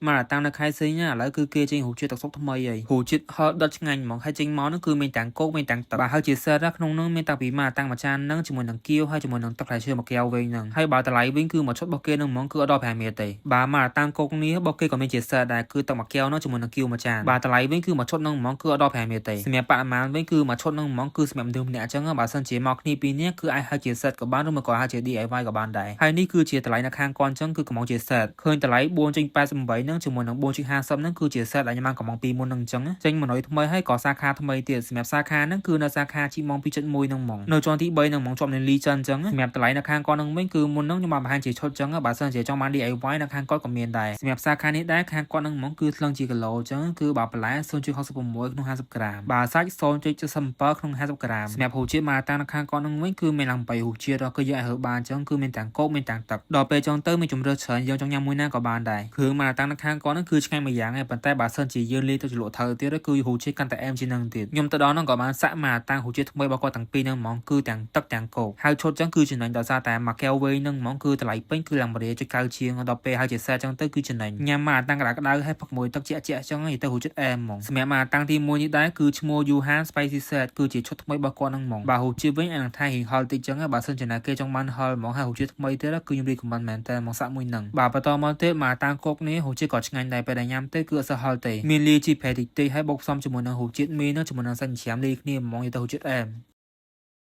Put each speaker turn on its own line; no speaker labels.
mà tăng nó khai xí nha lại cứ kia trên hủ chia tạc sốc thâm mây vậy hủ chia họ đất ngành mong hay trên món nó cứ mình tặng cốt mình tặng tập bà hơi chia sẻ ra không nó mình tặng bị mà tăng mà chan nó chỉ muốn nâng kêu hay chỉ muốn nâng tập lại chơi một keo về nâng hay bà ta lấy vĩnh cứ một chốt bọc kia nâng món cứ ở đó phải miệt tệ bà mà tăng cốt ní bọc kia còn mình chia sẻ đại cứ tập một keo nó chỉ muốn nâng kêu mà chan bà ta lấy vĩnh cứ một chốt nâng món cứ ở đó phải miệt tệ xem bạn mà vĩnh cứ một chốt nâng món cứ xem đường nhẹ chẳng bà sân chỉ mọc ní pin nhé cứ ai hay chia sẻ của bạn đâu mà có hai chia đi ai vai của bạn đại hay ní cứ chia ta lấy nó khang con chẳng cứ có món chia sẻ khơi ta lấy buôn trên 87នឹងជាមួយនឹង4.50ហ្នឹងគឺជាសេតដែលខ្ញុំបានកំងពីមុនហ្នឹងអញ្ចឹងចេញមកនៅថ្មីហើយក៏សាខាថ្មីទៀតសម្រាប់សាខាហ្នឹងគឺនៅសាខាជីម៉ង2.1ហ្នឹងហ្មងនៅជាន់ទី3ហ្នឹងហ្មងជាប់នឹងលីចិនអញ្ចឹងសម្រាប់តម្លៃនៅខាងគាត់ហ្នឹងវិញគឺមុនហ្នឹងខ្ញុំបានបង្ហាញជាឈុតអញ្ចឹងបើសិនជាចង់បាន DIY នៅខាងគាត់ក៏មានដែរសម្រាប់សាខានេះដែរខាងគាត់ហ្នឹងហ្មងគឺថ្លឹងជាគីឡូអញ្ចឹងគឺបើបន្លែ0.66ក្នុង50ក្រាមបើសាច់0.77ក្នុង50ក្រាមសម្រាប់ហូបជាតិមកតាំងនៅខាងគាត់ហ្នឹងវិញគឺមានឡើង8ហូបជាតិគឺយកឲ្យហឺបានអញ្ចឹងគឺមានទាំងគោកមានទាំងទឹកដល់ពេលចង់ទៅមានជំរឿច្រើនយើងចង់ញ៉ាំមួយណាក៏បានដែរគ្រឿងមកតាំងនៅខាងគាត់ហ្នឹងគឺឆ្ងាញ់មួយយ៉ាងឯងប៉ុន្តែបើសិនជាយើងលេងទៅចលក់ថើទៀតគឺហូបជាតិកាន់តែអែមជាងនឹងទៀតខ្ញុំទៅដល់ហ្នឹងក៏បានសាក់មកតាំងហូបជាតិថ្មីរបស់គាត់ទាំងពីរហ្នឹងហ្មងគឺទាំងទឹកទាំងគោកហើយឈុតអញ្ចឹងគឺចំណេញដោយសារតែមួយកែវវែងហ្នឹងហ្មងគឺតម្លៃពេញគឺឡើង1.9ជាងដល់ពេលហើយជាសេតអញ្ចឹងទៅគឺចំណេញញ៉ាំមកតាំងក្តៅហើយផឹកមួយទឹកជាក់ៗអញ្ចឹងទៅហូបជាតិអែមហ្មងសម្រាប់មកតាំងទី1នេះដែរគឺឈ្មោះ Yuhan Spicy Set គឺជាឈុតថ្មីរបស់គាត់ហ្នឹងហ្មងបើហូបជាតិវិញអានឹងថាហិហល់តិចអញ្ចឹងបើសិនជាណាគេចង់បានហល់ហ្មងហើយហូបជាតិថ្មីទៀតគឺខ្ញុំរីកខមមិនមែនតែហ្មងសាក់មួយហ្នឹងបាទបន្តមកទៀតមកតាំងគោកនេះហូបជាតិក៏ឆ្ងាញ់ដែរពេលដែលញ៉ាំទៅគឺអត់សូវហល់ទេមានលាយជីផេតិចៗហើយបូកផ្សំជាមួយនឹងហូបជាតិមីនឹងជាមួយនឹងសាច់ជ្រាំលាយគ្នាហ្មងទៅហូបជាតិអែម